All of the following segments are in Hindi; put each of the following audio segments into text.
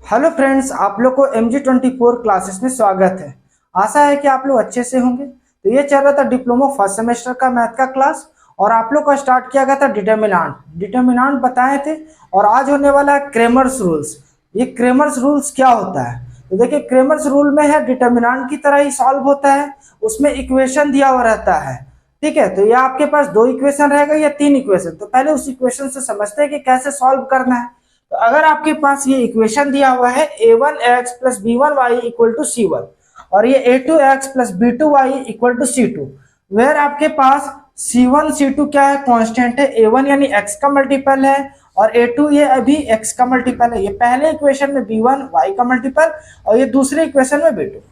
हेलो फ्रेंड्स, आप लोग को MG24 क्लासेस में स्वागत है। आशा है कि आप लोग अच्छे से होंगे। तो ये चल रहा था डिप्लोमा फर्स्ट सेमेस्टर का मैथ का क्लास और आप लोग का स्टार्ट किया गया था डिटर्मिनांट बताए थे। और आज होने वाला है क्रेमर्स रूल्स। ये क्रेमर्स रूल्स क्या होता है? तो देखिए, क्रेमर्स रूल में है डिटर्मिनांट की तरह ही सॉल्व होता है। उसमें इक्वेशन दिया हुआ रहता है। ठीक है, तो ये आपके पास दो इक्वेशन रहेगा या तीन इक्वेशन। तो पहले उस इक्वेशन से समझते हैं कि कैसे सॉल्व करना है। तो अगर आपके पास ये इक्वेशन दिया हुआ है a1x plus b1y equal to c1 और ये a2x plus b2y equal to c2, where आपके पास c1 c2 क्या है? कांस्टेंट है। a1 यानी x का मल्टीपल है और a2 ये अभी x का मल्टीपल है। ये पहले इक्वेशन में b1 y का मल्टीपल और ये दूसरे इक्वेशन में b2।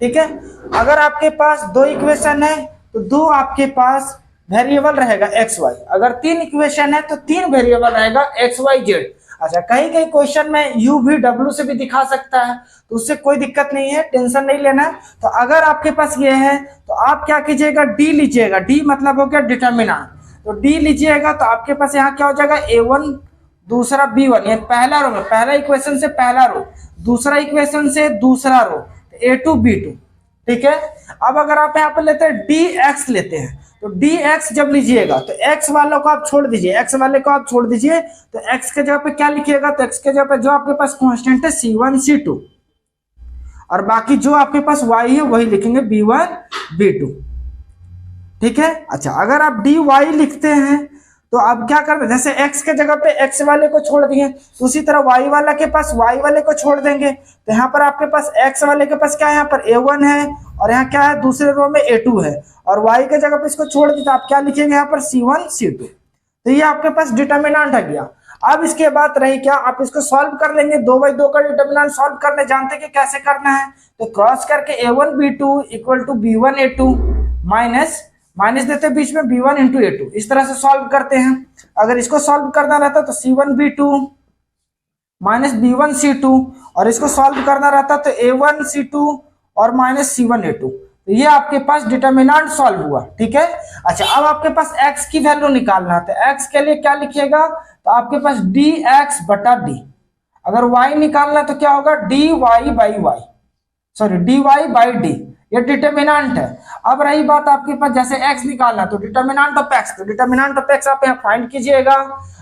ठीक है, अगर आपके पास दो इक्वेशन है तो दो आपके पास वेरिएबल रहेगा एक्स वाई। अगर तीन इक्वेशन है तो तीन वेरिएबल रहेगा एक्स वाई जेड। अच्छा, कहीं कहीं क्वेश्चन में यू भी डब्ल्यू से भी दिखा सकता है, तो उससे कोई दिक्कत नहीं है, टेंशन नहीं लेना है। तो अगर आपके पास ये है तो आप क्या कीजिएगा, डी लीजिएगा। डी मतलब हो गया डिटर्मिनेंट। तो डी लीजिएगा तो आपके पास यहाँ क्या हो जाएगा, a1 दूसरा b1, ये पहला रो में पहला इक्वेशन से पहला रो, दूसरा इक्वेशन से दूसरा रो, a2 b2। ठीक है, अब अगर आप यहाँ पे लेते हैं dx लेते हैं तो dx जब लीजिएगा तो x वालों को आप छोड़ दीजिए, x वाले को आप छोड़ दीजिए। तो x के जगह पे क्या लिखिएगा, तो x के जगह पे जो आपके पास कांस्टेंट है c1 c2 और बाकी जो आपके पास y है वही लिखेंगे b1 b2। ठीक है, अच्छा अगर आप dy लिखते हैं तो अब क्या करना, जैसे x के जगह पे x वाले को छोड़ दिए तो उसी तरह y वाला के पास y वाले को छोड़ देंगे। तो यहाँ पर आपके पास x वाले के पास क्या है, यहाँ पर a1 है और यहाँ क्या है, दूसरे रो में a2 है और y के जगह पे इसको छोड़ दी तो आप क्या लिखेंगे यहाँ पर c1 c2। तो ये आपके पास डिटर्मिनेंट आ गया। अब इसके बाद रही क्या, आप इसको सॉल्व कर लेंगे। 2/2 का डिटर्मिनेंट सॉल्व करने जानते हैं कि कैसे करना है। तो क्रॉस करके a1 b2 equal to b1 a2 minus देते हैं बीच में b1 इंटू a2, इस तरह से सॉल्व करते हैं। अगर इसको सॉल्व करना रहता तो c1 b2 minus b1 c2 और इसको सॉल्व करना रहता तो a1 c2 और माइनस c1 a2। तो ये आपके पास डिटर्मिनेंट सॉल्व हुआ। ठीक है, अच्छा अब आपके पास x की वैल्यू निकालना है। तो x के लिए क्या लिखिएगा, तो आपके पास dx बटा d। अगर y निकालना तो क्या होगा, dy by y, sorry dy by d। ये डिटर्मिनेंट है। अब रही बात आपके पास जैसे x निकालना तो डिटर्मिनेंट ऑफ x, तो डिटर्मिनेंट ऑफ x आप यहाँ फाइंड कीजिएगा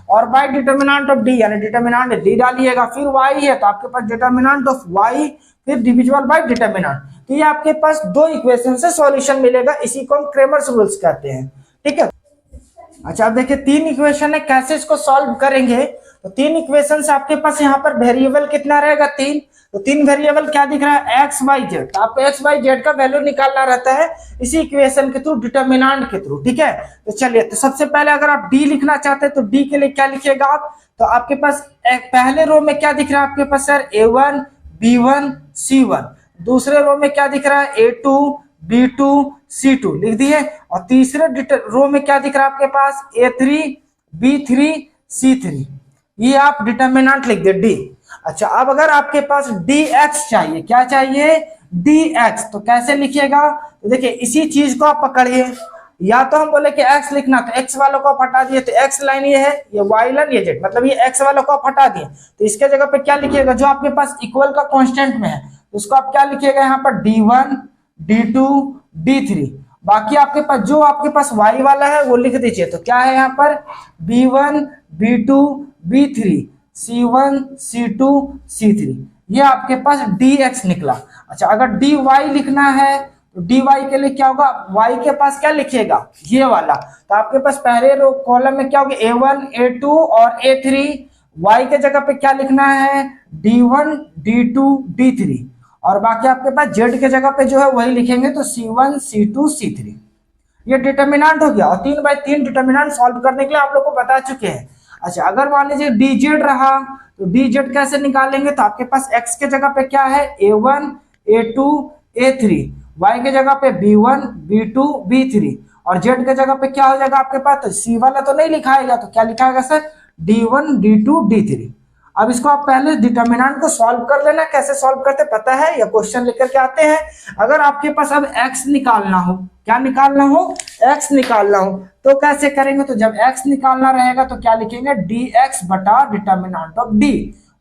और बाय डिटर्मिनेंट ऑफ d यानी डिटर्मिनेंट d डालिएगा। फिर y है तो आपके पास डिटर्मिनेंट ऑफ y फिर डिविजिबल बाय डिटर्मिनेंट। तो ये आपके पास दो इक्वेशन से सॉल्यूशन मिलेगा, इसी को हम क्रेमर्स रूल्स कहते हैं। ठीक है, अच्छा अब देखिए तीन इक्वेशन है, कैसे इसको सॉल्व करेंगे। तो तीन इक्वेशन से आपके पास यहाँ पर वेरिएबल कितना रहेगा, तीन। तो तीन वेरिएबल क्या दिख रहा है, एक्स वाई जेड। तो आपको एक्स वाई जेड का वैल्यू निकालना रहता है इसी इक्वेशन के थ्रू, डिटर्मिनेंट के थ्रू। ठीक है, तो चलिए, तो सबसे पहले अगर आप डी लिखना चाहते हैं तो डी के लिए क्या लिखिएगा आप, तो आपके पास पहले रो में क्या दिख रहा है आपके पास सर, a1 b1 c1। दूसरे रो में क्या दिख रहा है, a2 b2 c2 लिख दिए। और तीसरे रो में क्या दिख रहा है आपके पास, a3 b3 c3। ये आप डिटर्मिनेंट लिख दे डी। अच्छा अब अगर आपके पास dx चाहिए, क्या चाहिए, dx, तो कैसे लिखिएगा, तो देखिए इसी चीज को आप पकड़िए। या तो हम बोले कि x लिखना तो x वालों को आप हटा दिए, तो x लाइन ये है, ये y लाइन ये z, मतलब ये x वालों को आप हटा दिए। तो इसके जगह पे क्या लिखिएगा, जो आपके पास इक्वल का कांस्टेंट में है तो उसको आप क्या लिखिएगा यहाँ पर d1 d2 d3। बाकी आपके पास जो आपके पास y वाला है वो लिख दीजिए। तो क्या है यहाँ पर, b1 b2 b3 c1 c2 c3। ये आपके पास dx निकला। अच्छा अगर dy लिखना है तो dy के लिए क्या होगा, y के पास क्या लिखिएगा, ये वाला। तो आपके पास पहले रो कॉलम में क्या होगा, a1 a2 और a3। y के जगह पे क्या लिखना है, d1 d2 d3 और बाकी आपके पास z के जगह पे जो है वही लिखेंगे, तो c1 c2 c3। ये डिटर्मिनेंट हो गया और 3/3 डिटर्मिनेंट सॉल्व करने के लिए आप लोग को बता चुके हैं। अच्छा अगर मान लीजिए dz रहा तो dz कैसे निकालेंगे, तो आपके पास x के जगह पे क्या है, a1 a2 a3, y के जगह पे b1 b2 b3 और z के जगह पे क्या हो जाएगा आपके पास, तो c वाला तो नहीं लिखाएगा, तो क्या लिखाएगा सर, d1 d2 d3। अब इसको आप पहले डिटर्मिनेंट को सॉल्व कर लेना। कैसे सॉल्व करते पता है, या क्वेश्चन लेकर के आते हैं। अगर आपके पास अब x निकालना हो, क्या निकालना हो, x निकालना हो, तो कैसे करेंगे, तो जब x निकालना रहेगा तो क्या लिखेंगे, dx बटा डिटर्मिनेंट ऑफ d।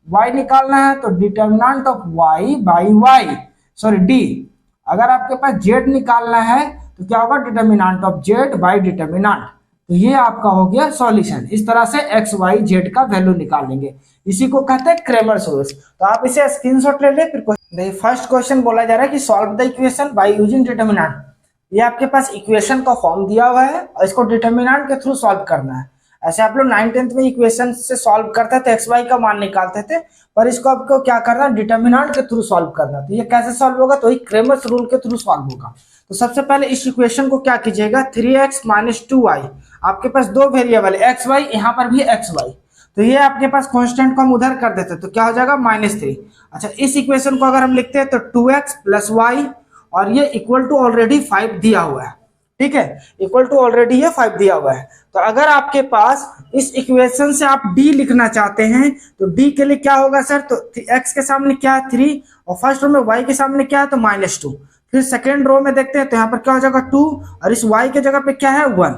y निकालना है तो determinant of y by y, sorry D. अगर आपके पास z निकालना है तो क्या होगा, determinant of z by determinant. तो ये आपका हो गया सॉल्यूशन। इस तरह से x y z का वैल्यू निकालेंगे, इसी को कहते हैं क्रेमर्स रूल्स। तो आप इसे स्क्रीनशॉट ले ले। फिर फर्स्ट क्वेश्चन बोला जा रहा है कि solve the equation by using determinant. ये आपके पास इक्वेशन का फॉर्म दिया हुआ है और इसको डिटर्मिनेंट के थ्रू सॉल्व करना है। ऐसे आप लोग 9th-10th में इक्वेशन से सॉल्व करते थे, एक्स वाई का मान निकालते थे, पर इसको आपको क्या करना है, डिटर्मिनेंट के थ्रू सॉल्व करना। तो ये कैसे सॉल्व होगा, तो ये क्रेमर्स रूल के थ्रू सॉल्व होगा। तो सबसे पहले इस इक्वेशन को क्या कीजिएगा, 3x माइनस 2y, आपके पास दो वेरिएबल एक्स वाई, यहाँ पर भी एक्स वाई, तो ये आपके पास कांस्टेंट को हम उधर कर देते तो क्या हो जाएगा -3। अच्छा, इस इक्वेशन को अगर हम लिखते हैं तो 2x प्लस वाई, और ये इक्वल टू ऑलरेडी 5 दिया हुआ है, ठीक है, इक्वल टू ऑलरेडी ये 5 दिया हुआ है। तो अगर आपके पास इस इक्वेशन से आप d लिखना चाहते हैं तो d के लिए क्या होगा सर, तो x के सामने क्या है 3, और फर्स्ट रो में y के सामने क्या है तो -2। फिर सेकेंड रो में देखते हैं तो यहाँ पर क्या हो जाएगा 2, और इस y के जगह पे क्या है 1,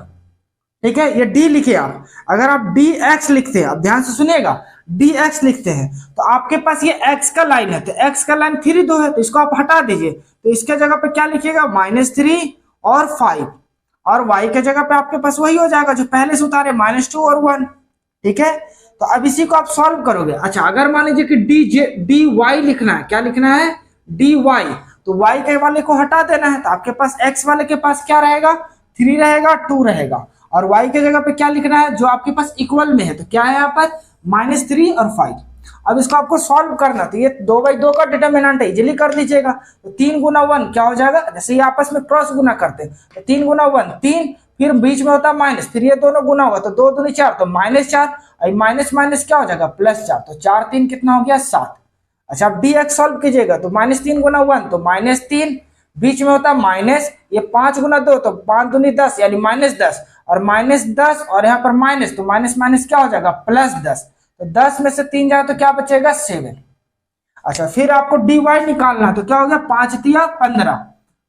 ठीक है। ये d लिखिए आप। अगर आप dx लिखते हैं, आप ध्यान से सुनिएगा, dx लिखते हैं तो आपके पास ये x का लाइन है, तो x का लाइन 3 2 है, तो इसको आप हटा दीजिए, तो इसके जगह पे क्या लिखिएगा -3 और 5, और y के जगह पे आपके पास वही हो जाएगा जो पहले से उतारे -2 और 1, ठीक है। तो अब इसी को आप सॉल्व करोगे। अच्छा, अगर मान लीजिए कि dy लिखना है, क्या लिखना है dy, तो y के वाले को हटा देना है, तो आपके पास x वाले के पास क्या रहेगा 3 रहेगा, 2 रहेगा, और y के जगह पे क्या लिखना है जो आपके पास इक्वल में है, तो क्या है यहाँ पर -3 और 5। अब इसको आपको सॉल्व करना, तो ये 2/2 का डिटर्मिनेंट है, इजीली कर लीजिएगा। तो 3 गुना 1 क्या हो जाएगा, जैसे ये आपस में क्रॉस गुना करते हैं, तो 3 गुना 1 3, फिर बीच में होता है माइनस, फिर ये दोनों गुना होगा तो 2 दूनी 4, तो -4, और माइनस माइनस क्या हो जाएगा +4, तो 4 3 कितना हो गया 7। अच्छा, अब dx सॉल्व कीजिएगा तो -3 गुना 1 तो -3, बीच में होता है माइनस, ये 5 गुना 2 तो 5 दूनी 10 यानी -10, और -10 और यहाँ पर माइनस, तो माइनस माइनस क्या हो जाएगा +10, तो 10 में से 3 जाए तो क्या बचेगा 7। अच्छा, फिर आपको dy निकालना, तो क्या हो गया 5 तिया 15,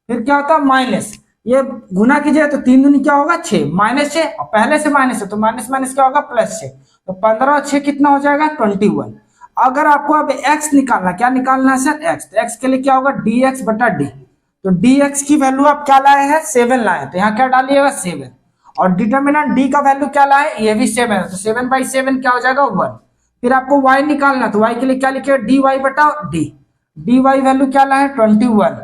फिर क्या होता है माइनस, ये गुना कीजिए तो 3 दूनी क्या होगा 6, -6, और पहले से माइनस है तो माइनस माइनस क्या होगा +6, तो 15 और 6 कितना हो जाएगा 21। अगर आपको अब x निकालना, क्या निकालना है सर x, तो x के लिए क्या होगा dx बटा d, तो dx की वैल्यू आप क्या लाए हैं 7 लाए, तो यहाँ क्या डालिएगा 7, और डिटर्मिनेंट d का वैल्यू क्या लाए, ये भी 7 है, तो 7/7 क्या हो जाएगा 1। फिर आपको y निकालना, तो y के लिए क्या लिखे dy बटा d, dy वैल्यू क्या लाए 21,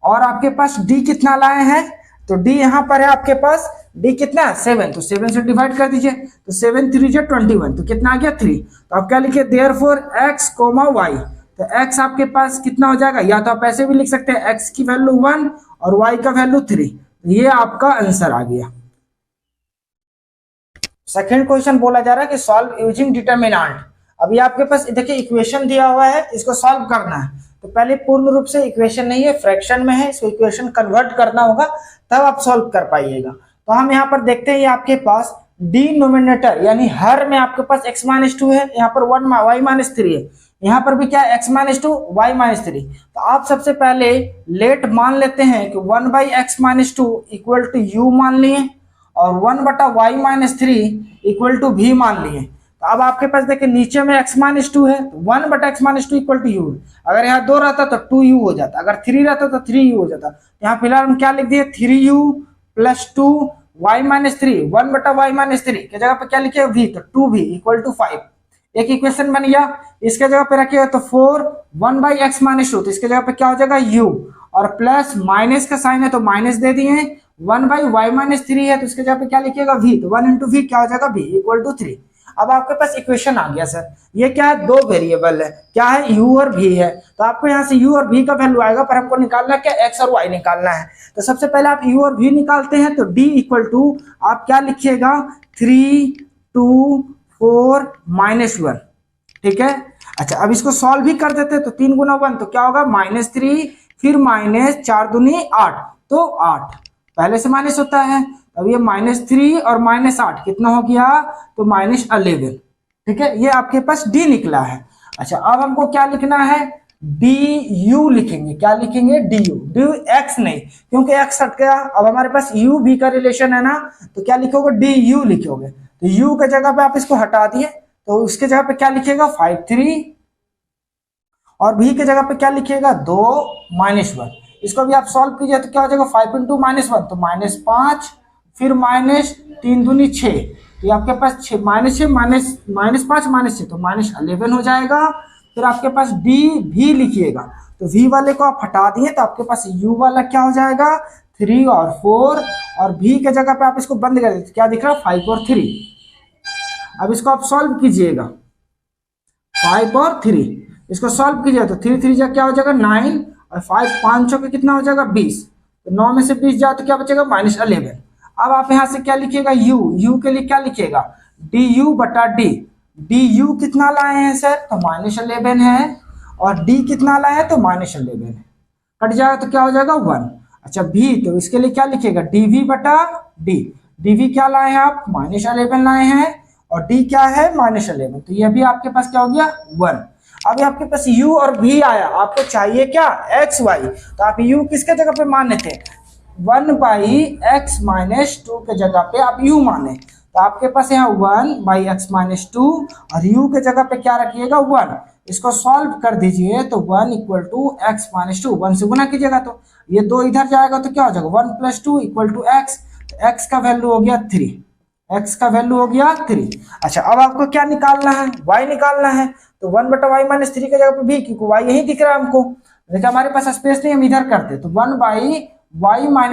और आपके पास d कितना लाए हैं, तो d यहाँ पर है आपके पास, d कितना है 7, तो 7 से डिवाइड कर दीजिए, तो 7 3 21, तो कितना आ गया 3। तो आप क्या लिखे देयरफॉर x, y, तो x आपके पास कितना हो जाएगा, या तो आप ऐसे भी लिख सकते हैं x की वैल्यू 1 और y का वैल्यू 3, ये आपका आंसर आ गया। सेकंड क्वेश्चन बोला जा रहा है कि सॉल्व यूजिंग डिटर्मिनेंट। अभी आपके पास देखिए इक्वेशन दिया हुआ है, इसको सॉल्व करना है, तो पहले पूर्ण रूप से इक्वेशन नहीं है, फ्रैक्शन में है, इसको इक्वेशन कन्वर्ट करना होगा तब आप सॉल्व कर पाइएगा। तो हम यहाँ पर देखते हैं, ये आपके पास डिनोमिनेटर यानी हर में आपके पास x-2 है, यहाँ पर 1 y-3 है, यहाँ पर भी क्या है x-2 y-3। तो आप सबसे पहले लेट मान लेते हैं कि 1/x-2 इक्वल टू u मान लिए, और 1/y-3 इक्वल टू v मान लिए। तो अब आपके पास देखिए नीचे में x-2 है, तो 1/x-2 इक्वल टू u, अगर यहाँ 2 रहता तो 2u हो जाता, अगर 3 रहता तो 3u हो जाता। यहाँ फिलहाल हम क्या लिख दिए 3u प्लस 2 y-3, 1/y-3 के जगह पे क्या लिखे v, तो 2v इक्वल टू 5, एक इक्वेशन बन गया। इसके जगह पे रखिएगा तो 4 1/x-2, तो इसके जगह पे क्या हो जाएगा u, और प्लस माइनस का साइन है तो माइनस दे दिए, 1/y-3 है तो इसके जगह पे क्या लिखिएगा v, तो 1 × v क्या हो जाएगा v इक्वल टू 3। अब आपके पास इक्वेशन आ गया सर, ये क्या है दो वेरिएबल है, क्या है u और v है, तो आपको यहाँ से u और v का वैल्यू आएगा, पर हमको निकालना क्या x और y निकालना है। तो सबसे पहले आप u और v निकालते हैं, तो d इक्वल टू आप क्या लिखिएगा 3 2 4 -1, ठीक है। अच्छा, अब इसको सॉल्व भी कर देते हैं, तो 3 गुना 1 तो क्या होगा -3, फिर -4 दूनी 8, तो 8 पहले से माइनस होता है, अब ये -3 और -8 कितना हो गया, तो -11, ठीक है। ये आपके पास d निकला है। अच्छा, अब हमको क्या लिखना है du लिखेंगे, क्या लिखेंगे du x नहीं, क्योंकि x हट गया, अब हमारे पास u v का रिलेशन है ना, तो क्या लिखोगे du लिखोगे, तो u के जगह पे आप इसको हटा दिए, तो उसके जगह पे क्या लिखेगा 5 3 और भी की जगह पे क्या लिखिएगा 2 -1। इसको भी आप सॉल्व कीजिए तो क्या हो जाएगा 5 × -1 तो -5, फिर -3 दूनी 6, तो ये आपके पास 6 -6 -5 -6 तो -11 हो जाएगा। फिर आपके पास डी भी लिखिएगा, तो वी वाले को आप हटा दिए तो आपके पास यू वाला क्या हो जाएगा 3 और 4, और भी के जगह पे आप इसको बंद कर देते क्या दिख रहा है 5 और 3। अब इसको आप सॉल्व कीजिएगा 5 और 3, इसको सॉल्व कीजिए तो 3 3 जा क्या हो जाएगा 9, और 5 5 चौके कितना हो जाएगा 20, तो 9 में से 20 जाए तो क्या बचेगा -11। अब आप यहाँ से क्या लिखिएगा यू के लिए क्या लिखिएगा डी यू बटा डी। डी यू कितना लाए हैं सर तो -11 है, और डी कितना लाए हैं तो -11 है, कट जाएगा तो क्या हो जाएगा 1। अच्छा भी, तो इसके लिए क्या लिखिएगा डी वी बटा डी। डी वी क्या लाए हैं आप -11 लाए हैं, और डी क्या है -11, तो ये भी आपके पास क्या हो गया 1। अभी आपके पास u और v आया, आपको चाहिए क्या x y, तो आप u किसके जगह पे माने थे 1/x - 2 के जगह पे आप u माने, तो आपके पास यहाँ 1/x - 2 और u के जगह पे क्या रखिएगा 1। इसको सॉल्व कर दीजिए तो 1 = x - 2, 1 से गुना कीजिएगा तो ये 2 इधर जाएगा तो क्या हो जाएगा 1 + 2 = x, तो x का वैल्यू हो गया 3, x का वैल्यू हो गया 3। अच्छा अब आपको क्या निकालना है y निकालना है, तो 1/y - 3 के जगह पे भी, क्योंकि y यही दिख रहा है हमको, देखिए हमारे पास स्पेस नहीं हम इधर करते, तो 1/y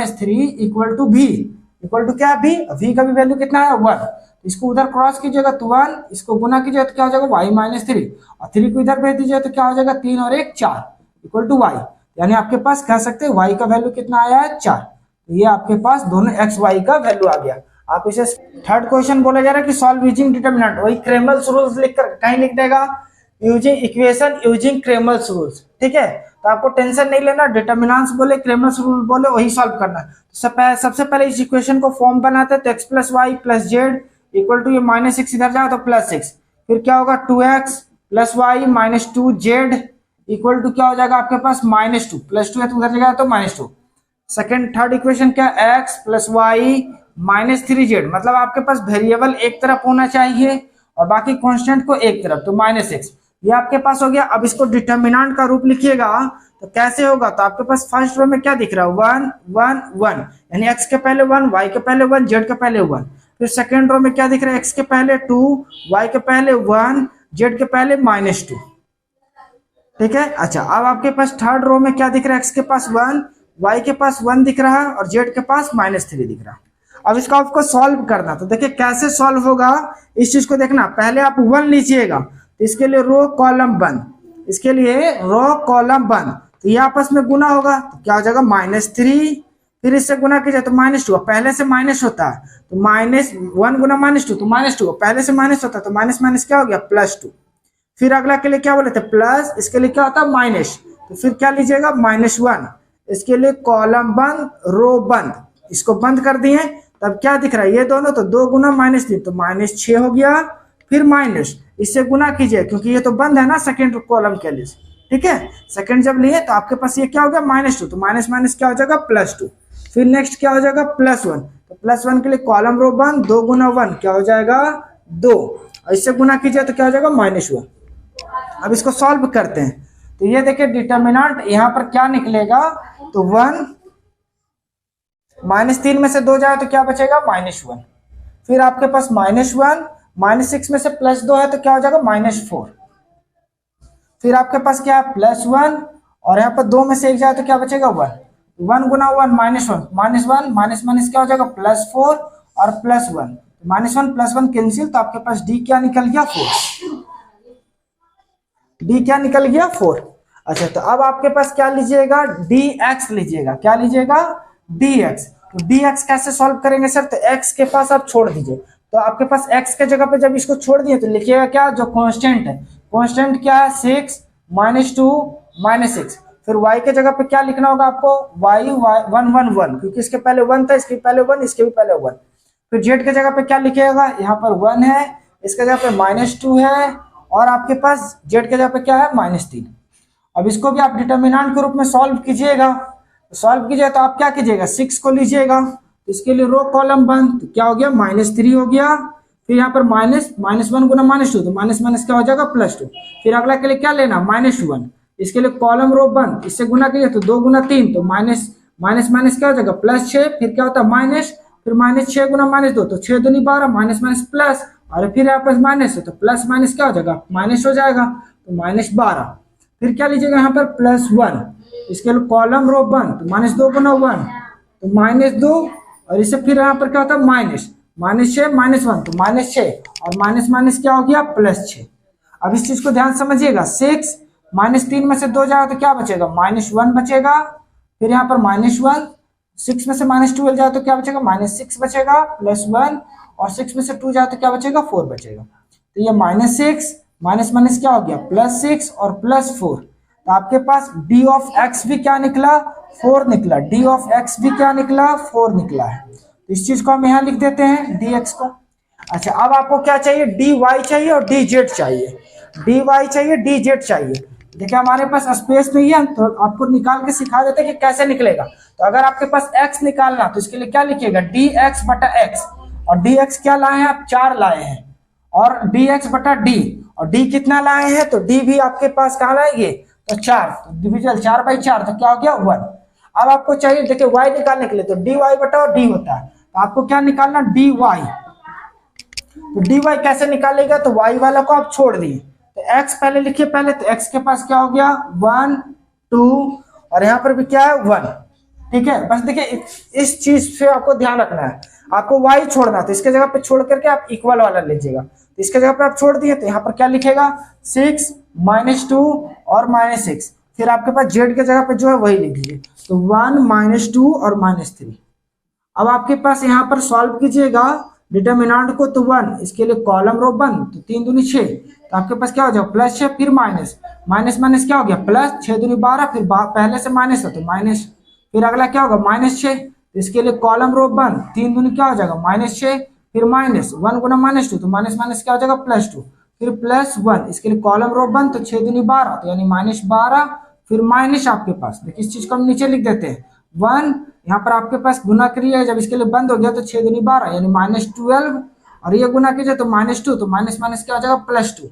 - 3 = v इक्वल टू क्या भी v का भी वैल्यू कितना है 1, तो इसको उधर क्रॉस कीजिएगा तो 1, इसको गुना कीजिएगा तो क्या हो जाएगा y - 3, और 3 को इधर भेज दीजिए तो क्या हो जाएगा 3 और 1 4 = y, यानी आपके पास कह सकते हैं y का वैल्यू कितना आया है 4। तो ये आपके पास दोनों x y का वैल्यू आ गया। आप इसे थर्ड क्वेश्चन बोला जा रहा है कि सॉल्व यूजिंग डिटरमिनेंट, वही क्रेमर्स रूल्स लिखकर कहीं लिख देगा using equation using Cramer's rules, ठीक है। तो आपको टेंशन नहीं लेना, डिटरमिनेंट्स बोले क्रेमर्स रूल बोले वही सॉल्व करना है। तो सबसे पहले इस इक्वेशन को फॉर्म बनाते हैं, तो x + y + z = ये -6 इधर जाए तो +6, फिर क्या होगा 2x + y - 2z = क्या हो जाएगा आपके पास -2, +2 है तो उधर जाएगा तो -2। सेकंड थर्ड इक्वेशन क्या x + y - 3z, मतलब आपके पास वेरिएबल एक तरफ होना चाहिए और बाकी कांस्टेंट को एक तरफ, तो -6 ये आपके पास हो गया। अब इसको डिटरमिनेंट का रूप लिखिएगा तो कैसे होगा, तो आपके पास फर्स्ट रो में क्या दिख रहा है 1 1 1, यानी x के पहले 1, y के पहले 1, z के पहले 1। फिर सेकंड रो में क्या दिख रहा है x के पहले 2, y के पहले 1, z के पहले -2, ठीक है। अच्छा अब आपके पास थर्ड रो में क्या दिख रहा है x के पास 1, y के पास 1 दिख रहा है और z के पास -3 दिख रहा है। अब इसको आपको सॉल्व करना, तो देखिए कैसे सॉल्व होगा इस चीज को देखना। पहले आप 1 लीजिएगा, तो इसके लिए रो कॉलम बंद, इसके लिए रो कॉलम बंद, तो ये आपस में गुना होगा तो क्या हो जाएगा -3, फिर इससे गुना कीजिए तो -2, पहले से माइनस होता है तो -1 गुना -2 तो -2, पहले से माइनस होता है तो माइनस क्या हो गया +2। फिर अगला के लिए क्या बोले थे प्लस, इसके लिए क्या होता है माइनस, तो फिर क्या लीजिएगा -1, इसके लिए कॉलम बंद रो बंद, इसको बंद कर दिए। तब क्या दिख रहा है ये दोनों, तो 2 गुना -3 तो -6 हो गया, फिर माइनस इससे गुना कीजिए क्योंकि ये तो बंद है ना सेकंड कॉलम के लिए, ठीक है। सेकंड जब लिए तो आपके पास ये क्या हो गया -2, तो माइनस क्या हो जाएगा +2। फिर नेक्स्ट क्या हो जाएगा +1, तो +1 के लिए कॉलम रो बंद, 2 गुना 1 क्या हो जाएगा 2, और इससे गुना कीजिए तो क्या हो जाएगा -1। अब इसको सॉल्व करते हैं, तो ये देखिए डिटरमिनेंट यहाँ पर क्या निकलेगा, तो 1 -3 में से 2 जाए तो क्या बचेगा -1, फिर आपके पास -1 -6 में से +2 है तो क्या हो जाएगा -4, फिर आपके पास क्या है +1 और यहाँ पर 2 में से 1 जाए तो क्या बचेगा 1, 1 गुना 1 -1 माइनस क्या हो जाएगा +4 और +1, -1 +1 कैंसिल, तो आपके पास डी क्या निकल गया 4, डी क्या निकल गया 4। अच्छा तो अब आपके पास क्या लीजिएगा dx लीजिएगा, क्या लीजिएगा dx, तो dx कैसे सॉल्व करेंगे सर, तो x के पास आप छोड़ दीजिए, तो आपके पास x के जगह पे जब इसको छोड़ दिए तो लिखिएगा क्या जो कांस्टेंट है, कांस्टेंट क्या है 6 -2 -6, फिर y के जगह पे क्या लिखना होगा आपको y 1 1 1, क्योंकि इसके पहले 1 था, इसके पहले 1, इसके भी पहले 1। फिर z के जगह पे क्या लिखिएगा, यहाँ पर 1 है, इसके जगह पे -2 है, और आपके पास z के जगह पे क्या है -3। अब इसको भी आप डिटरमिनेंट के रूप में सॉल्व कीजिएगा, सॉल्व कीजिए तो आप क्या कीजिएगा 6 को लीजिएगा, तो इसके लिए रो कॉलम बंद, तो क्या हो गया -3 हो गया, फिर यहाँ पर -1 गुना -2 तो माइनस क्या हो जाएगा +2, फिर अगला के लिए क्या लेना -1, इसके लिए कॉलम रो बंद, इससे गुना कीजिए तो 2 गुना 3 तो माइनस माइनस माइनस क्या हो जाएगा +6, फिर क्या होता है माइनस, फिर -6 गुना -2 तो 6 दूनी 12, माइनस माइनस प्लस, और फिर यहाँ पर माइनस है तो प्लस माइनस क्या हो जाएगा माइनस हो जाएगा, तो -12। फिर क्या लीजिएगा यहाँ पर +1, इसके लिए कॉलम रो बंद, तो -2 गुना 1 तो -2, और इससे फिर यहाँ पर क्या होता है माइनस, -6 -1 तो -6, और माइनस माइनस क्या हो गया +6। अब इस चीज को ध्यान समझिएगा, 6 -3 में से 2 जाएगा तो क्या बचेगा -1 बचेगा, फिर यहाँ पर -1, 6 में से -12 जाए तो क्या बचेगा -6 बचेगा, +1, और 6 में से 2 जाए तो क्या बचेगा 4 बचेगा। तो ये -6 माइनस माइनस क्या हो गया +6 और +4, तो आपके पास d ऑफ x भी क्या निकला 4 निकला, d ऑफ x भी क्या निकला 4 निकला है। तो इस चीज को हम यहाँ लिख देते हैं dx को। अच्छा, अब आपको क्या चाहिए dy चाहिए और dz चाहिए, dy चाहिए dz चाहिए। देखिए हमारे पास स्पेस नहीं है तो आपको निकाल के सिखा देते हैं कि कैसे निकलेगा। तो अगर आपके पास x निकालना तो इसके लिए क्या लिखिएगा dx बटा x, और dx क्या लाए हैं आप 4 लाए हैं, और dx बटा d, और d कितना लाए हैं तो d भी आपके पास कहाँ लाएंगे तो 4, तो डिविजन 4/4 तो क्या हो गया 1। अब आपको चाहिए देखिए y निकालने के लिए तो dy बटा d होता है, तो आपको क्या निकालना dy, तो dy कैसे निकालेगा तो y वाला को आप छोड़ दिए, तो x पहले लिखिए, पहले तो x के पास क्या हो गया 1 2, और यहाँ पर भी क्या है 1, ठीक है। बस देखिए इस चीज से आपको ध्यान रखना है, आपको y छोड़ना तो इसके जगह पे छोड़ करके आप इक्वल वाला लीजिएगा, तो इसके जगह पे आप छोड़ दिए तो यहाँ पर क्या लिखेगा 6 -2 और -6, फिर आपके पास z के जगह पे जो है वही लिख दीजिए, तो 1 -2 और -3। अब आपके पास यहाँ पर सॉल्व कीजिएगा डिटर्मिनेंट को, तो 1, इसके लिए कॉलम रो बंद, तो 3 दूनी 6, तो आपके पास क्या हो जाएगा +6, फिर माइनस माइनस माइनस क्या हो गया प्लस, 6 दूनी 12, फिर पहले से माइनस है तो माइनस, फिर अगला क्या होगा -6, तो इसके लिए कॉलम रो बंद, 3 दूनी क्या हो जाएगा -6, फिर माइनस 1 गुना -2 तो माइनस माइनस क्या हो जाएगा +2, फिर +1, इसके लिए कॉलम रो बंद, तो 6 दूनी 12 तो यानी -12, फिर माइनस आपके पास देखिए इस चीज को हम नीचे लिख देते हैं 1, यहाँ पर आपके पास गुना क्रिया है, जब इसके लिए बंद हो गया तो 6 दूनी 12 यानी -12, और ये गुना कीजिए तो -2 तो माइनस माइनस क्या हो जाएगा +2,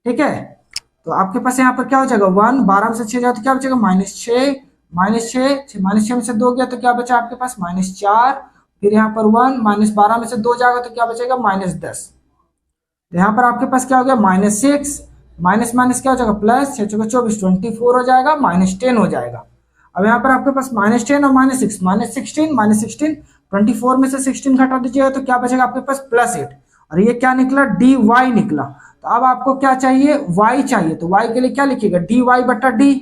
ठीक है। तो आपके पास यहाँ पर क्या हो जाएगा 1, 12 में से 6 जाए तो क्या बचेगा -6 -6 में से 2 गया तो क्या बचा आपके पास -4, फिर यहाँ पर 1, -12 में से 2 जाएगा तो क्या बचेगा -10, तो यहाँ पर आपके पास क्या हो गया -6, माइनस माइनस क्या हो जाएगा प्लस, 6 × 24 24 हो जाएगा, -10 हो जाएगा। अब यहाँ पर आपके पास -10 और -6 -16 24 में से 16 घटा दीजिएगा तो क्या बचेगा आपके पास +8, और ये क्या निकला dy निकला। तो अब आपको क्या चाहिए y चाहिए, तो y के लिए क्या लिखिएगा dy बटा d,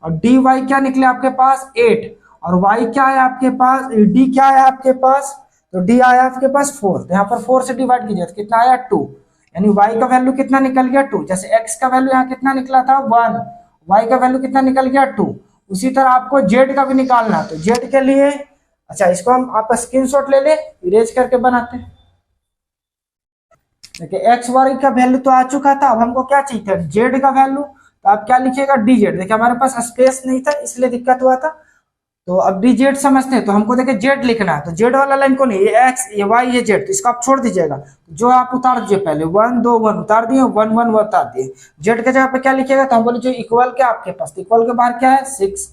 और dy क्या निकले आपके पास 8, और y क्या है आपके पास d क्या है आपके पास, तो d आया आपके पास 4, तो यहाँ पर 4 से डिवाइड कीजिए तो कितना आया 2, यानी y का वैल्यू कितना निकल गया 2, जैसे x का वैल्यू यहाँ कितना निकला था 1, y का वैल्यू कितना निकल गया 2। उसी तरह आपको z का भी निकालना, तो z के लिए अच्छा इसको हम आप स्क्रीनशॉट ले ले, इरेज करके बनाते हैं। देखिए एक्स वाई का वैल्यू तो आ चुका था, अब हमको क्या चाहिए था जेड का वैल्यू, तो आप क्या लिखिएगा dz। देखिए हमारे पास स्पेस नहीं था इसलिए दिक्कत हुआ था, तो अब dz समझते हैं, तो हमको देखिए जेड लिखना है, तो जेड वाला लाइन को नहीं, ये एक्स ये वाई ये जेड, तो इसको आप छोड़ दीजिएगा, जो आप उतार दीजिए पहले 1 2 1 उतार दिए, 1 1 उतार दिए, जेड के जगह पे क्या लिखिएगा, तो हम बोले जो इक्वल क्या आपके पास, इक्वल के बाहर क्या है 6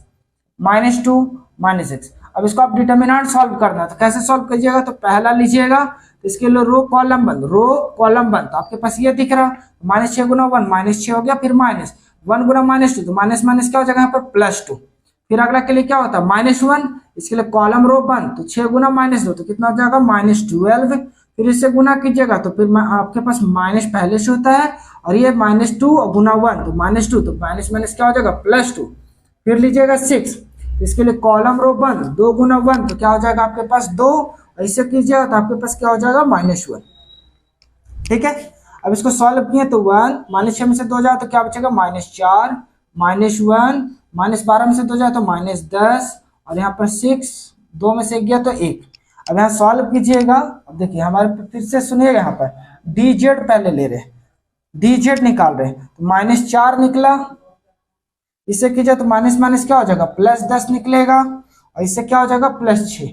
-2 -6। अब इसको आप डिटर्मिनेंट सॉल्व करना है, तो कैसे सॉल्व कीजिएगा, तो पहला लीजिएगा तो इसके लिए रो कॉलम बंद, रो कॉलम बंद, तो आपके पास ये दिख रहा -6 गुना 1 -6 हो गया, फिर -1 गुना -2 तो माइनस माइनस क्या हो जाएगा यहाँ पर +2, फिर अगला के लिए क्या होता है -1, इसके लिए कॉलम रो बंद, तो 6 गुना -2 तो कितना हो जाएगा -12, फिर इससे गुना कीजिएगा तो फिर आपके पास माइनस पहले से होता है, और ये -2 गुना 1 तो -2 तो माइनस माइनस क्या हो जाएगा +2, फिर लीजिएगा 6, तो इसके लिए कॉलम रो बंद, 2 गुना 1 तो क्या हो जाएगा आपके पास 2, ऐसे कीजिएगा तो आपके पास क्या हो जाएगा -1, ठीक है। अब इसको सॉल्व किए तो 1 -6 में से 2 जाए तो क्या बचेगा -4 -1 -12 में से 2 जाए तो -10, और यहाँ पर 6 2 में से 1 गया तो 1। अब यहाँ सॉल्व कीजिएगा, अब देखिए हमारे फिर से सुनिएगा, यहाँ पर dz पहले ले रहे, dz निकाल रहे, तो -4 निकला, इससे कीजिए तो माइनस माइनस क्या हो जाएगा +10 निकलेगा, और इससे क्या हो जाएगा +6,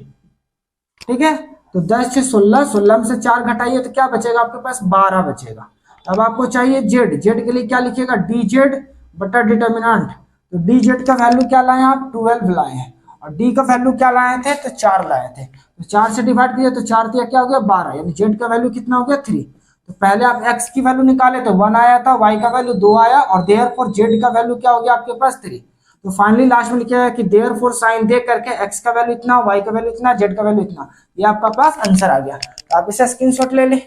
ठीक है। तो 10 से 16, 16 में से 4 घटाइए तो क्या बचेगा आपके पास 12 बचेगा। अब आपको चाहिए जेड, जेड के लिए क्या लिखिएगा dz बटा डिटर्मिनेंट, तो डी जेड का वैल्यू क्या लाए आप, 12 लाए हैं, और डी का वैल्यू क्या लाए थे, तो 4 लाए थे। तो 4 से डिवाइड किया तो 4 दिया क्या हो गया 12, यानी जेड का वैल्यू कितना हो गया 3। तो पहले आप एक्स की वैल्यू निकाले तो 1 आया था, वाई का वैल्यू 2 आया, और देयरफॉर जेड का वैल्यू क्या हो गया आपके पास 3। तो फाइनली लास्ट में लिखा है कि देयरफॉर साइन दे करके एक्स का वैल्यू इतना, वाई का वैल्यू इतना, जेड का वैल्यू इतना, ये आपका पास आंसर आ गया। तो आप इसे स्क्रीनशॉट ले लें।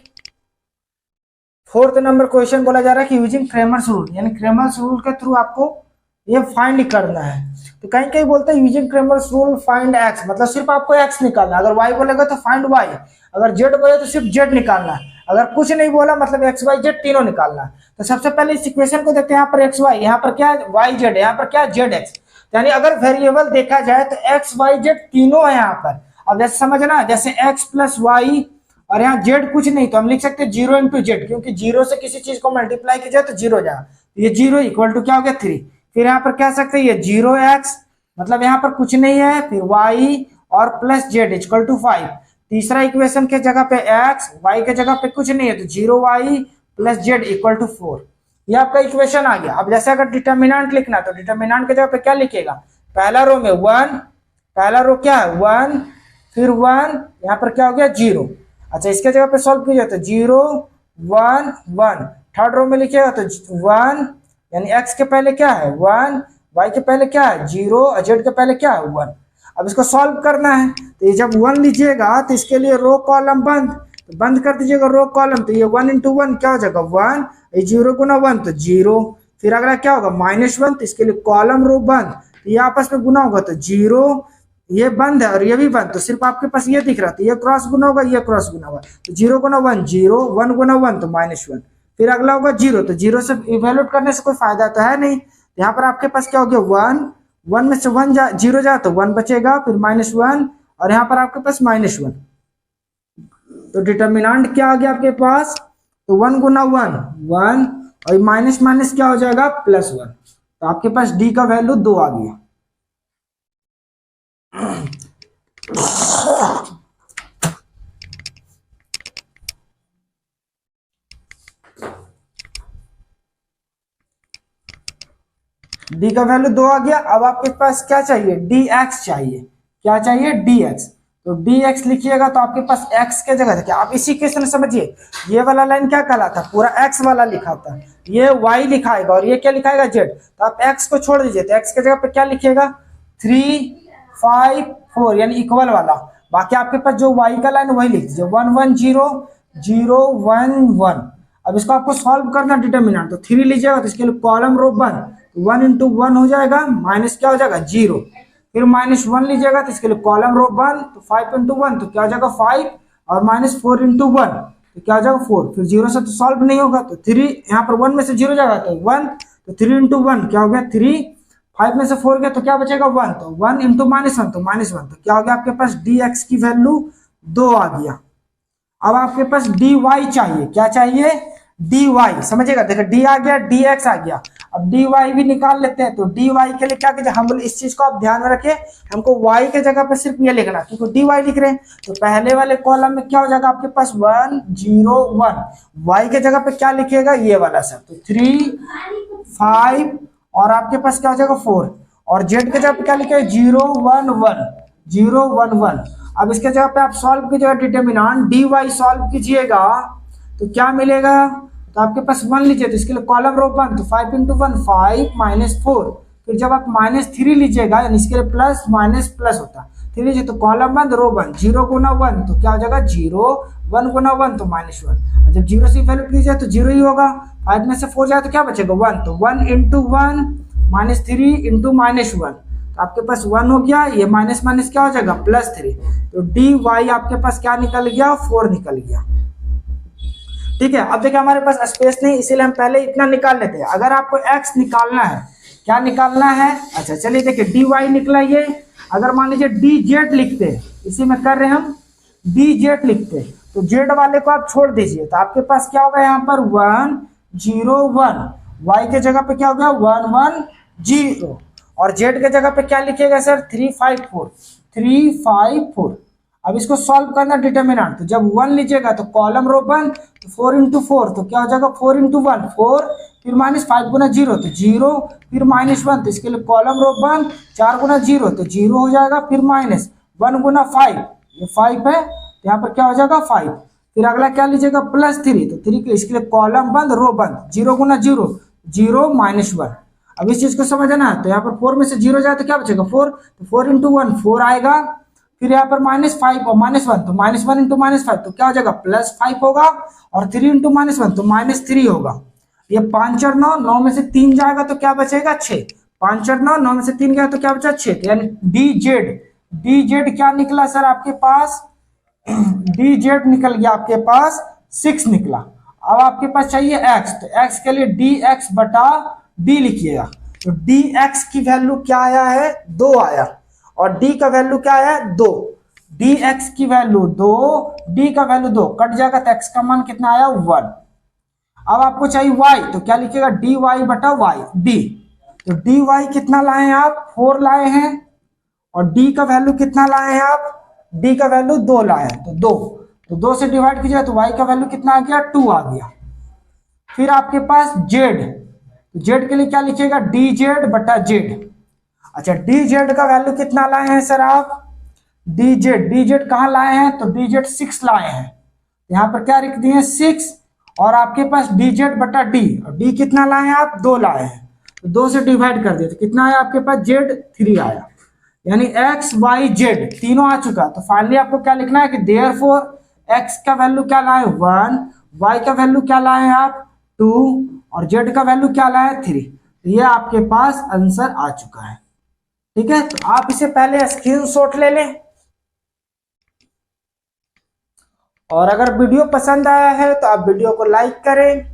4th नंबर क्वेश्चन बोला जा रहा है कि यूजिंग क्रेमर्स रूल, यानी क्रेमर्स रूल के थ्रू आपको ये फाइंड करना है। तो कहीं कहीं बोलते हैं using Cramer's rule find x, मतलब सिर्फ आपको एक्स निकालना, अगर वाई बोलेगा तो फाइंड वाई, अगर जेड बोले तो सिर्फ जेड निकालना, अगर कुछ नहीं बोला मतलब एक्स वाई जेड तीनों निकालना। तो सबसे पहले इस इक्वेशन को देखते हैं, यहाँ पर एक्स वाई, यहाँ पर क्या है वाई जेड, यहाँ पर क्या है जेड एक्स, यानी अगर वेरिएबल देखा जाए तो एक्स वाई जेड तीनों है यहाँ पर। अब जैसे समझना, जैसे एक्स प्लस वाई और यहाँ जेड कुछ नहीं, तो हम लिख सकते हैं 0 इंटू जेड, क्योंकि 0 से किसी चीज को मल्टीप्लाई किया जाए तो 0 जाए, ये 0 इक्वल टू क्या हो गया 3। फिर यहाँ पर क्या सकते हैं, ये 0x मतलब यहाँ पर कुछ नहीं है, फिर y और प्लस जेड इक्वल टू 5। तीसरा इक्वेशन के जगह पे x, y के जगह पे कुछ नहीं है तो 0y plus Z equal to 4, ये आपका इक्वेशन आ गया। अब जैसे अगर डिटर्मिनेंट लिखना तो डिटर्मिनेंट के जगह पे क्या लिखेगा, पहला रो में 1, पहला रो क्या है 1, फिर 1, यहाँ पर क्या हो गया 0। अच्छा इसके जगह पे सॉल्व कीजिए तो 0 1 1, थर्ड रो में लिखिएगा तो 1, यानी x के पहले क्या है 1, y के पहले क्या है 0 और z के पहले क्या है 1। अब इसको सॉल्व करना है तो ये जब 1 लीजिएगा तो इसके लिए रो कॉलम बंद, तो बंद कर दीजिएगा रो कॉलम, तो ये 1 इंटू 1 क्या हो जाएगा 1, ये 0 गुना 1 तो 0, फिर अगला क्या होगा -1, तो इसके लिए कॉलम रो बंद, तो ये आपस में गुना होगा तो 0, ये बंद है और ये भी बंद, तो सिर्फ आपके पास ये दिख रहा था, ये क्रॉस गुना होगा, ये क्रॉस गुना होगा, तो 0 गुना 1 0, 1 गुना 1 तो -1, फिर अगला होगा 0, तो 0 से इवेल्यूट करने से कोई फायदा तो है नहीं, यहाँ पर आपके पास क्या हो गया 1, 1 में से 1 0 जाए तो 1 बचेगा, फिर -1 और यहाँ पर आपके पास -1, तो डिटर्मिनेंट क्या आ गया आपके पास, तो 1 गुना 1 1 और माइनस माइनस क्या हो जाएगा +1, तो आपके पास डी का वैल्यू 2 आ गया। डी का वैल्यू 2 आ गया। अब आपके पास क्या चाहिए dx चाहिए, क्या चाहिए dx, तो dx लिखिएगा तो आपके पास x के जगह देखिए, आप इसी क्वेश्चन समझिए, ये वाला लाइन क्या कहलाता पूरा x वाला लिखा था, ये y लिखाएगा और ये क्या लिखाएगा z, तो आप x को छोड़ दीजिए, तो x के जगह पे क्या लिखिएगा 3 5 4 यानी इक्वल वाला, बाकी आपके पास जो y का लाइन वही लिख दीजिए 1 1 0 0 1 1। अब इसको आपको सॉल्व करना डिटर्मिनेंट, तो 3 लीजिएगा तो इसके लिए कॉलम रो बंद, 1 इंटू 1 हो जाएगा, माइनस क्या हो जाएगा 0, फिर -1 लीजिएगा तो इसके लिए कॉलम रो बंद, तो 5 इंटू 1 तो क्या हो जाएगा 5 और -4 इंटू 1 तो क्या हो जाएगा 4, फिर 0 से तो सॉल्व नहीं होगा, तो 3 यहाँ पर 1 में से 0 जाएगा तो 1, तो 3 इंटू 1 क्या हो गया 3, 5 में से 4 गया तो क्या बचेगा 1, तो 1 इंटू -1 तो -1, तो क्या हो गया आपके पास dx की वैल्यू 2 आ गया। अब आपके पास dy चाहिए, क्या चाहिए dy, समझिएगा देखो d आ गया dx आ गया, अब dy भी निकाल लेते हैं, तो dy के लिए क्या कीजिए, हम इस चीज को आप ध्यान में रखिए, हमको y के जगह पे सिर्फ ये लिखना, क्योंकि dy लिख रहे हैं तो पहले वाले कॉलम में क्या हो जाएगा आपके पास 1 0 1, y के जगह पे क्या लिखिएगा ये वाला सब, तो 3 5 और आपके पास क्या हो जाएगा 4, और z के जगह पे क्या लिखेगा 0 1 1 0 1 1। अब इसके जगह पे आप सॉल्व कीजिएगा डिटर्मिनेंट, dy सॉल्व कीजिएगा तो क्या मिलेगा, तो आपके पास 1 लीजिए तो इसके लिए कॉलम रो बंद, तो 5 इंटू 1 5 -4, फिर जब आप -3 लीजिएगा यानी इसके लिए प्लस माइनस प्लस होता, 3 लीजिए तो कॉलम बंद रो बंद, 0 गुना 1 तो क्या हो जाएगा 0, 1 गुना 1 तो -1, जब 0 से वैल्यू लीजिए तो 0 ही होगा, 5 में से 4 जाए तो क्या बचेगा 1, तो 1 इंटू 1 -3 इंटू -1, तो आपके पास 1 हो गया, ये माइनस माइनस क्या हो जाएगा +3, तो dy आपके पास क्या निकल गया 4 निकल गया। ठीक है, अब देखिए हमारे पास स्पेस नहीं, इसीलिए हम पहले इतना निकाल लेते हैं। अगर आपको x निकालना है, क्या निकालना है, अच्छा चलिए देखिए dy निकला, ये अगर मान लीजिए dz लिखते हैं, इसी में कर रहे हैं हम dz लिखते हैं, तो z वाले को आप छोड़ दीजिए, तो आपके पास क्या होगा यहाँ पर 1 0 1, y के जगह पे क्या हो गया 1 1 0, और z के जगह पे क्या लिखिएगा सर 3 5 4 3 5 4। अब इसको सॉल्व करना डिटर्मिनेंट, तो जब 1 लीजिएगा तो कॉलम रो बंद, तो 4 इंटू 4 तो क्या हो जाएगा 4 इंटू 1 4, फिर -5 गुना 0 तो 0, फिर -1 तो इसके लिए कॉलम रो बंद, 4 गुना 0 तो 0 हो जाएगा, फिर -1 गुना 5, ये 5 है तो यहाँ पर क्या हो जाएगा 5। फिर अगला क्या लीजिएगा +3 तो 3 के इसके लिए कॉलम बंद रो बंद, 0 गुना 0 0 -1। अब इस चीज को समझना है तो यहाँ पर 4 में से 0 जाए तो क्या बचेगा 4, तो 4 × 1 4 आएगा। फिर यहाँ पर -5 और -1 तो -1 × -5 तो क्या हो जाएगा +5 होगा, और 3 × -1 तो -3 होगा। ये 5 और 9, 9 में से 3 जाएगा तो क्या बचेगा 6, 5 और 9, 9 में से 3 गया तो क्या बचा 6, तो यानी DZ क्या निकला सर आपके पास, DZ निकल गया आपके पास 6 निकला। अब आपके पास चाहिए x, तो x के लिए dx बटा d लिखिएगा, तो dx की वैल्यू क्या आया है 2 आया, और d का वैल्यू क्या आया 2, dx की वैल्यू 2, d का वैल्यू 2, कट जाएगा तो x का मान कितना आया 1। अब आपको चाहिए y, तो क्या लिखिएगा dy बटा y d, तो dy कितना लाए हैं आप 4 लाए हैं, और d का वैल्यू कितना लाए हैं आप, d का वैल्यू 2 लाए हैं, तो 2, तो 2 से डिवाइड कीजिए तो y का वैल्यू कितना आ गया 2 आ गया। फिर आपके पास z, z के लिए क्या लिखिएगा dz बटा z। अच्छा dz का वैल्यू कितना लाए हैं सर आप, dz कहाँ लाए हैं, तो dz 6 लाए हैं, यहाँ पर क्या लिख दिए 6, और आपके पास dz बटा d, और d कितना लाए हैं आप 2 लाए हैं, तो 2 से डिवाइड कर दिए तो कितना आया आपके पास z 3 आया, यानी x y z तीनों आ चुका। तो फाइनली आपको क्या लिखना है कि देयरफॉर x का वैल्यू क्या लाए 1, y का वैल्यू क्या लाए आप 2, और z का वैल्यू क्या लाए 3। तो ये आपके पास आंसर आ चुका है। ठीक है, तो आप इसे पहले स्क्रीनशॉट ले लें, और अगर वीडियो पसंद आया है तो आप वीडियो को लाइक करें,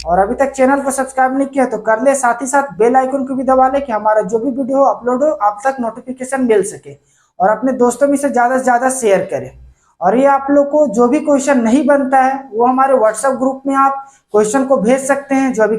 और अभी तक चैनल को सब्सक्राइब नहीं किया तो कर ले, साथ ही साथ बेल आइकन को भी दबा ले कि हमारा जो भी वीडियो अपलोड हो आप तक नोटिफिकेशन मिल सके, और अपने दोस्तों में से ज़्यादा से ज़्यादा शेयर करें। और ये आप लोग को जो भी क्वेश्चन नहीं बनता है वो हमारे व्हाट्सएप ग्रुप में आप क्वेश्चन को भेज सकते हैं, जो अभी